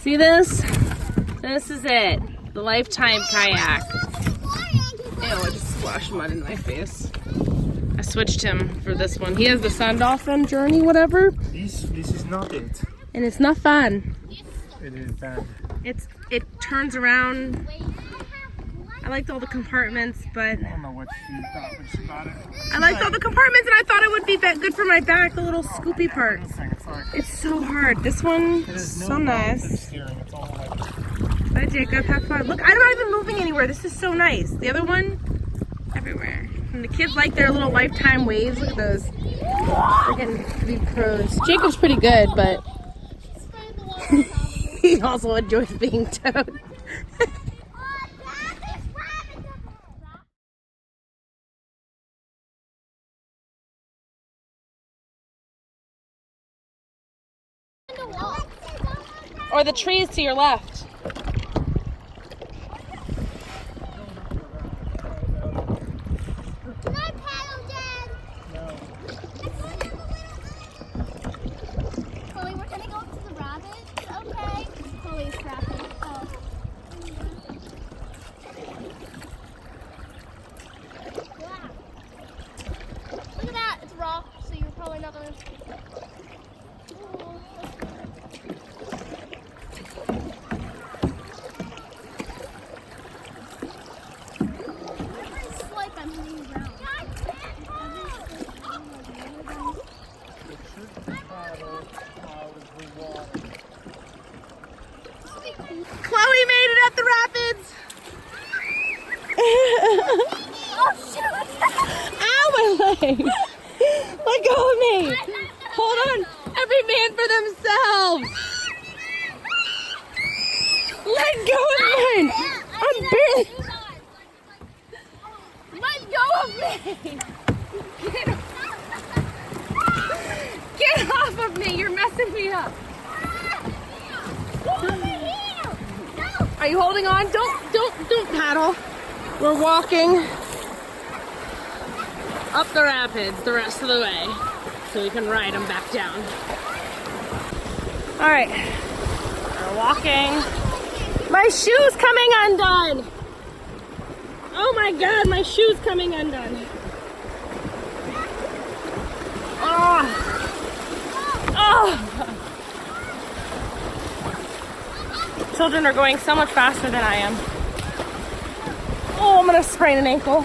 See this? This is it. The Lifetime kayak. Ew, I just splashed mud in my face. I switched him for this one. He has the Sun Dolphin Journey, whatever. This is not it. And it's not fun. It is bad. It turns around. I liked all the compartments, but I don't know what she thought when she got it. I liked all the compartments, and I thought it would be good for my back, the little scoopy parts. It's so hard. This one is so nice. It's all like... Bye, Jacob. Have fun. Look, I'm not even moving anywhere. This is so nice. The other one, everywhere. And the kids like their little Lifetime waves. Look at those. They're getting to be pros. Jacob's pretty good, but he also enjoys being towed. Or the trees to your left. Can I paddle, Dad? No. Chloe, we're gonna go to the rapids, okay? Chloe's rapids. Oh. Wow. Look at that. It's rock, so you're probably not gonna. Chloe made it up the rapids. Oh shoot! Ow, my leg. Let go of me. Hold on. Every man for themselves. Let go of mine. I'm barely. Let go of me. Get off of me. You're messing me up. Are you holding on? Don't paddle. We're walking up the rapids the rest of the way so we can ride them back down. All right, we're walking. My shoe's coming undone. Oh my God, my shoe's coming undone. Oh. Children are going so much faster than I am. Oh, I'm gonna sprain an ankle.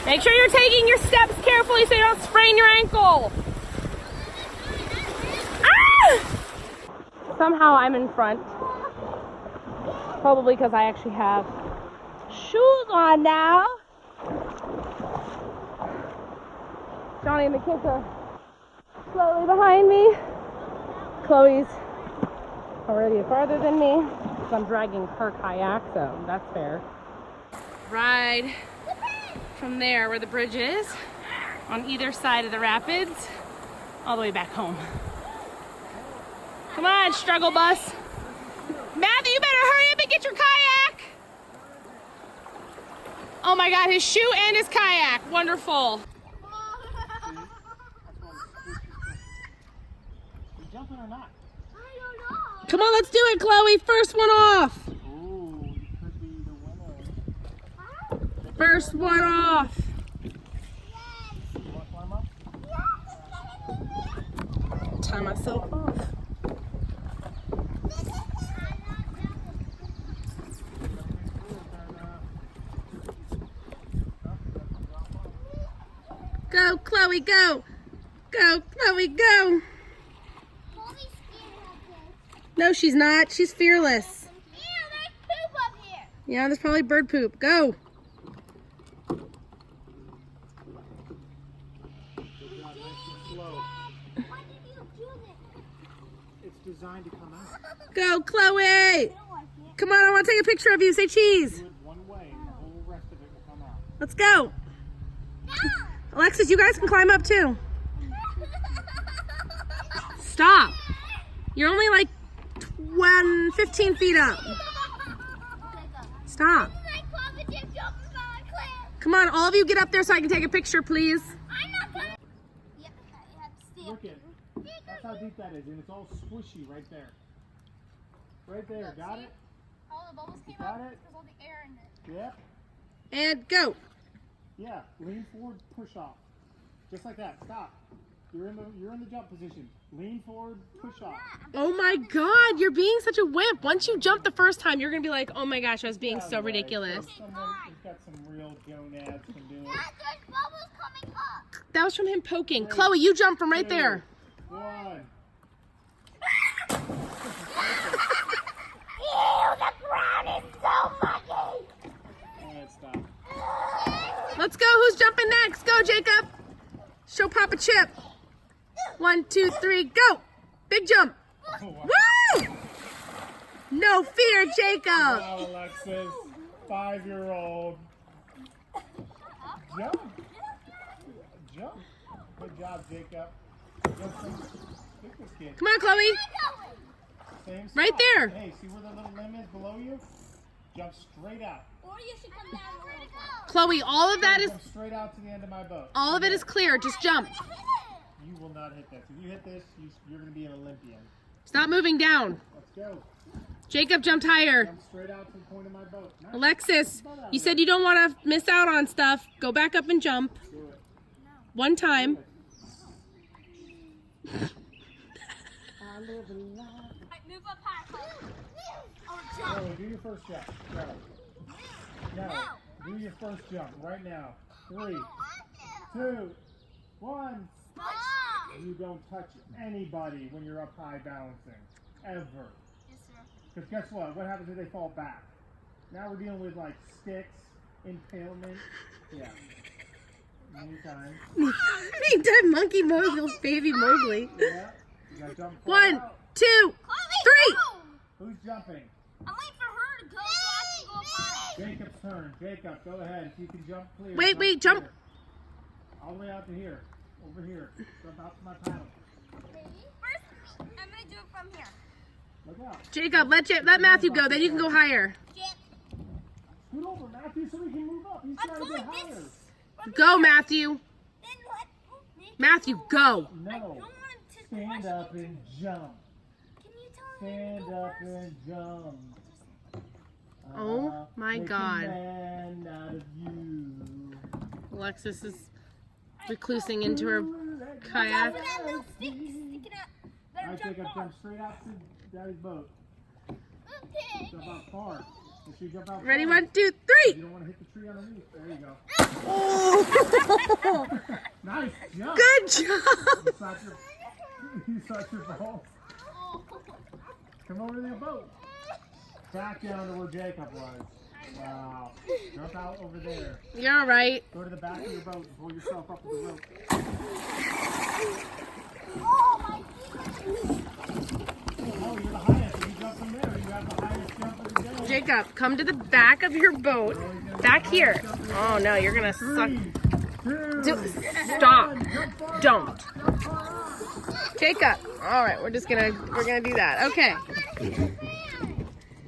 Make sure you're taking your steps carefully so you don't sprain your ankle. Ah! Somehow I'm in front. Probably because I actually have shoes on now. Johnny and the kids are slowly behind me. Chloe's already farther than me. I'm dragging her kayak, so that's fair. Ride from there where the bridge is on either side of the rapids all the way back home. Come on, struggle bus. Matthew, you better hurry up and get your kayak. Oh my God, his shoe and his kayak. Wonderful. You jumping or not? Come on, let's do it, Chloe. First one off. Ooh, you could be the winner. First one off. You want to climb up? Tie myself off. Go, Chloe, go. Go, Chloe, go. No, she's not. She's fearless. Ew, there's poop up here. Yeah, there's probably bird poop. Go. Why did you do this? It's designed to come out. Go, Chloe. Come on, I want to take a picture of you. Say cheese. Do it one way and the whole rest of it will come out. Let's go. No. Alexis, you guys can climb up too. Stop. You're only like 15 feet up. Stop. Come on, all of you get up there so I can take a picture, please. I'm not gonna. Yep, you have to stay Look at it. That's how deep that is, and it's all squishy right there. Right there. Got it? All the bubbles came Got out it? because all the air in it. Yep. And go. Yeah. Lean forward, push off. Just like that. Stop. You're in the jump position. Lean forward, push off. Oh my God, you're being such a wimp. Once you jump the first time, you're gonna be like, oh my gosh, I was being so ridiculous. Someone who's got some real gonads can do it. Dad, there's bubbles coming up. That was from him poking. Chloe, you jump from right there. 1. Ew, the ground is so muggy. Alright, stop. Let's go. Who's jumping next? Go, Jacob. Show Papa Chip. 1, 2, 3, go. Big jump. Oh, wow. Woo! No fear, Jacob. Wow, Alexis. 5-year-old. Jump. Jump. Good job, Jacob. Pick this kid. Come on, Chloe. Same spot. Right there. Hey, see where the little limb is below you? Jump straight out. Or you should come down a little bit. Chloe, all of that is Jump straight out to the end of my boat. all of it is clear. Just jump. You will not hit this. If you hit this, you're going to be an Olympian. Stop moving down. Let's go. Jacob jumped higher. Jump straight out to the point of my boat. Nice. Alexis, you said you don't want to miss out on stuff. Go back up and jump. Do it. One time. I live a life. Move up high. Oh, No, do your first jump. Go. No. Do your first jump right now. 3, 2, 1. Stop. You don't touch anybody when you're up high balancing. Ever. Yes, sir. Because guess what? What happens if they fall back? Now we're dealing with like sticks, impalement. Yeah. Anytime. Meantime, Monkey Mowgli's baby Mowgli. Yeah. You gotta jump. 1, out. 2, 3. Who's jumping? I'm waiting for her to go so I can go up high. Jacob's turn. Jacob, go ahead. If you can jump clear. Wait, jump. clear. All the way out to here. Over here. Jump out to my paddle. First, I'm going to do it from here. Look out. Jacob, let Matthew go. Then you can go higher. Scoot over, Matthew, so we can move up. He's trying to get higher. Go, Matthew. Then what? Matthew, go. No. I don't want to Stand up and jump. Can you tell me Stand to go up first? and jump. Oh my Make a God. man out of you. Alexis is reclusing into her kayak. Look at that little stick sticking out. Better Alright, jump Jacob, far. jump straight out to Daddy's boat. Okay. Jump out far. Make sure you jump out Ready, far. 1, 2, You 3. don't want to hit the tree underneath. There you go. Oh. Nice jump. Good job. You sucked your balls. Come over to the boat. Back down to where Jacob was. Wow. Jump out over there. You're all right. Go to the back of your boat and pull yourself up with the rope. Oh, my goodness. Oh, you're the highest. If you jump from there, you have the highest jump of the day. Jacob, come to the back of your boat. Back here. Oh no, you're gonna suck. 3, 2, Stop. 1, jump far Don't. out. Jump far out. Jacob. All right, we're gonna do that. Okay.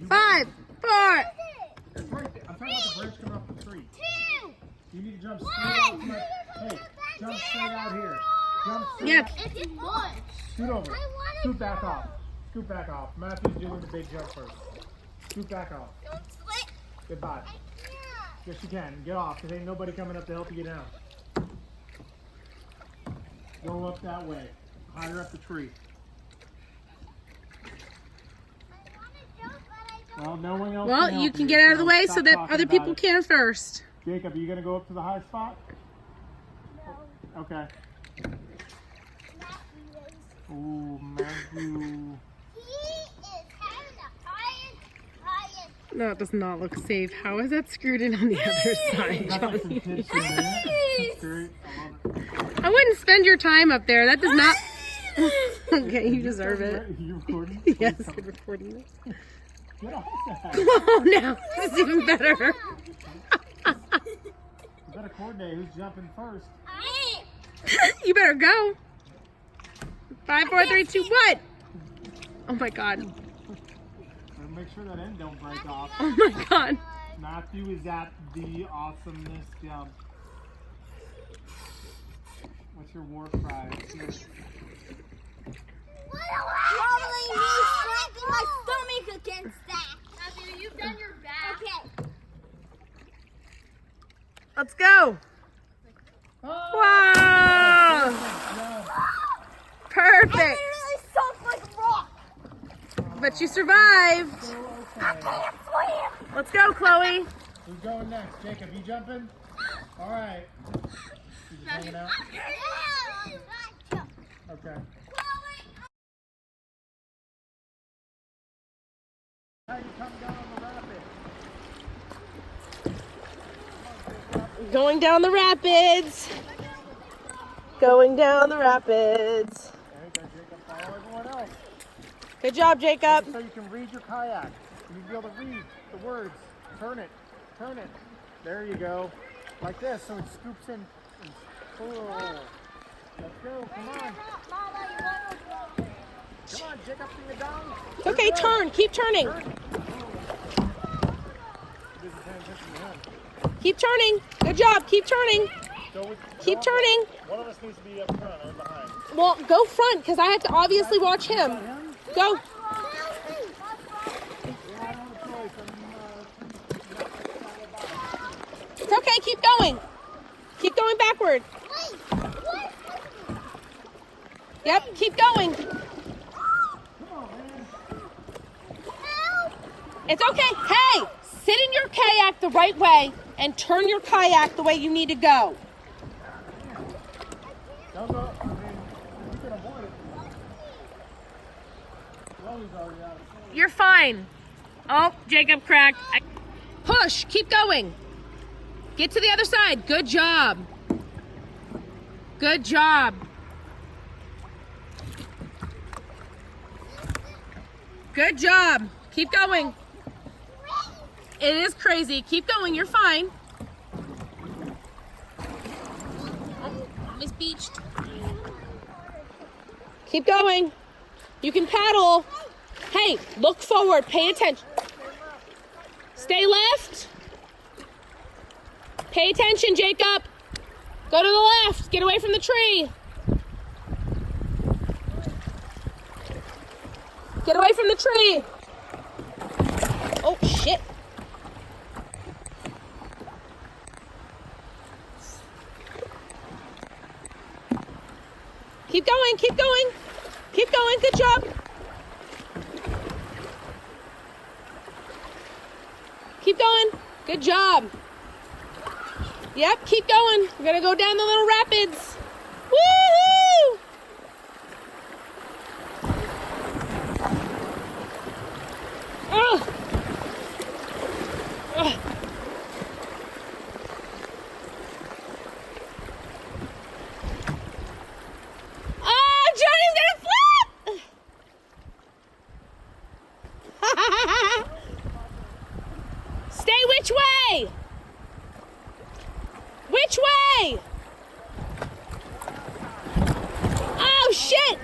5, 4. It's right there. I'm talking about the branch coming off the tree. 2. You need to jump straight out to my... Hey, jump straight out here. Jump straight Yeah. out. It's in one. Scoot over. I wanted Scoot back off. Scoot back off. Matthew's doing the big jump first. Scoot back off. Don't split. Goodbye. Yeah. Yes, you can. Get off, because ain't nobody coming up to help you get down. Go up that way. Higher up the tree. I want to jump, but I don't. Well, no one else Well, can you help can get out of the way stop so that talking other about people it. can first. Jacob, are you going to go up to the high spot? No. Okay. Matthew is. Ooh, Matthew. He is having the highest. No, it does not look safe. How is that screwed in on the other side, Got like some Johnny? tips in there. That's great. I love it. I wouldn't spend your time up there. That does not. Okay, you deserve it. Are you recording? Yes, I'm recording this. Get off that. Oh no, this is even better. You better coordinate who's jumping first. You better go. 5, 4, 3, 2, 1. Oh my god. Better make sure that end don't break off. Oh my god. Matthew is at the awesomeness jump. What's your war cry? Probably me striking my stomach again. Let's go. Wow. Perfect. I literally sunk like a rock. But you survived. I can't swim. Let's go, Chloe. Who's going next? Jacob, you jumping? All right. You just hanging out? Okay. How you come down the rapid? Going down the rapids. Going down the rapids. There you go, Jacob. Follow everyone else. Good job, Jacob. So you can read your kayak. You need to be able to read the words. Turn it. Turn it. There you go. Like this, so it scoops in. Oh. Let's go. Come on. Come on, Jacob, bring it down. It's okay, turn. Keep turning. Turn. Keep turning. Good job. Keep turning. Keep turning. One of us needs to be up front or behind. Well, go front because I have to obviously watch him. Go. It's okay. Keep going. Keep going backward. Yep. Keep going. It's okay. Hey, sit in your kayak the right way and turn your kayak the way you need to go. Don't go. I mean, you can avoid it. Chloe's already out. You're fine. Oh, Jacob cracked. Push. Keep going. Get to the other side. Good job. Good job. Good job. Keep going. It is crazy. Keep going. You're fine. Miss Beached. Keep going. You can paddle. Hey, look forward. Pay attention. Stay left. Pay attention, Jacob. Go to the left. Get away from the tree. Get away from the tree. Oh, shit. Keep going, keep going. Keep going, good job. Keep going, good job. Yep, keep going. We're gonna go down the little rapids. Woohoo! Ugh. Ugh. Stay which way? Which way? Oh, shit.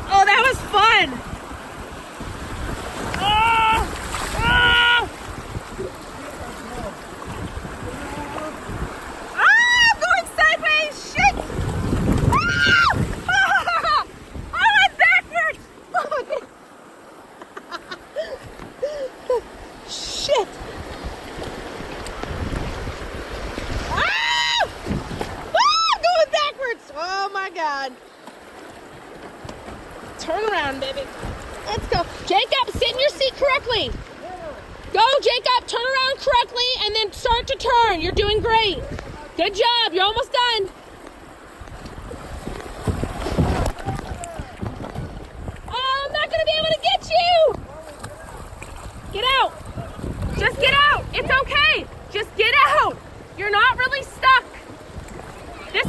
Oh, that was fun. Turn around, baby. Let's go. Jacob, sit in your seat correctly. Go, Jacob. Turn around correctly and then start to turn. You're doing great. Good job. You're almost done. Oh, I'm not going to be able to get you. Get out. Just get out. It's okay. Just get out. You're not really stuck. This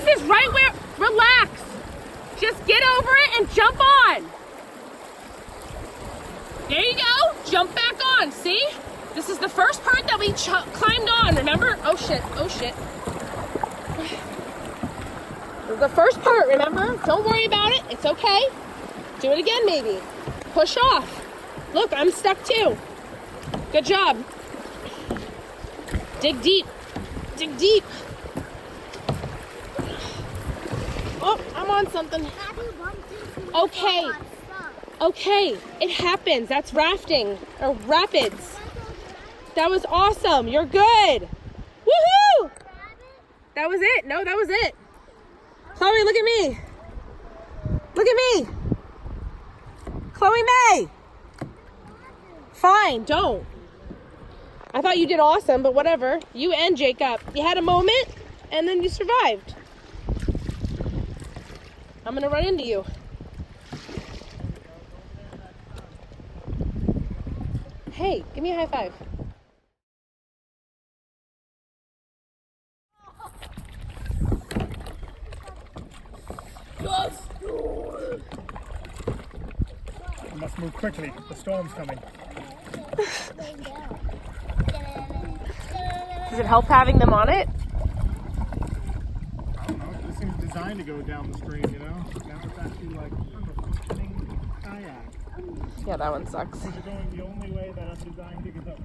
is right where, relax. Just get over it and jump on. There you go. Jump back on. See? This is the first part that we climbed on, remember? Oh, shit. Oh, shit. This is the first part, remember? Don't worry about it. It's okay. Do it again, maybe. Push off. Look, I'm stuck too. Good job. Dig deep. Dig deep. Oh, I'm on something. Abby bumped into me. Okay. So I got stuck. Okay, it happens. That's rafting or rapids. That was awesome. You're good. Woohoo! That was it. No, that was it. Chloe, look at me. Look at me. Chloe May. Fine, don't. I thought you did awesome, but whatever. You and Jacob. You had a moment, and then you survived. I'm gonna run into you. Hey, give me a high five. We must move quickly. The storm's coming. Does it help having them on it? I don't know. This thing's designed to go down the stream, you know? Now it's actually like a functioning kayak. Yeah, that one sucks. These are going the only way that I'm designed to go.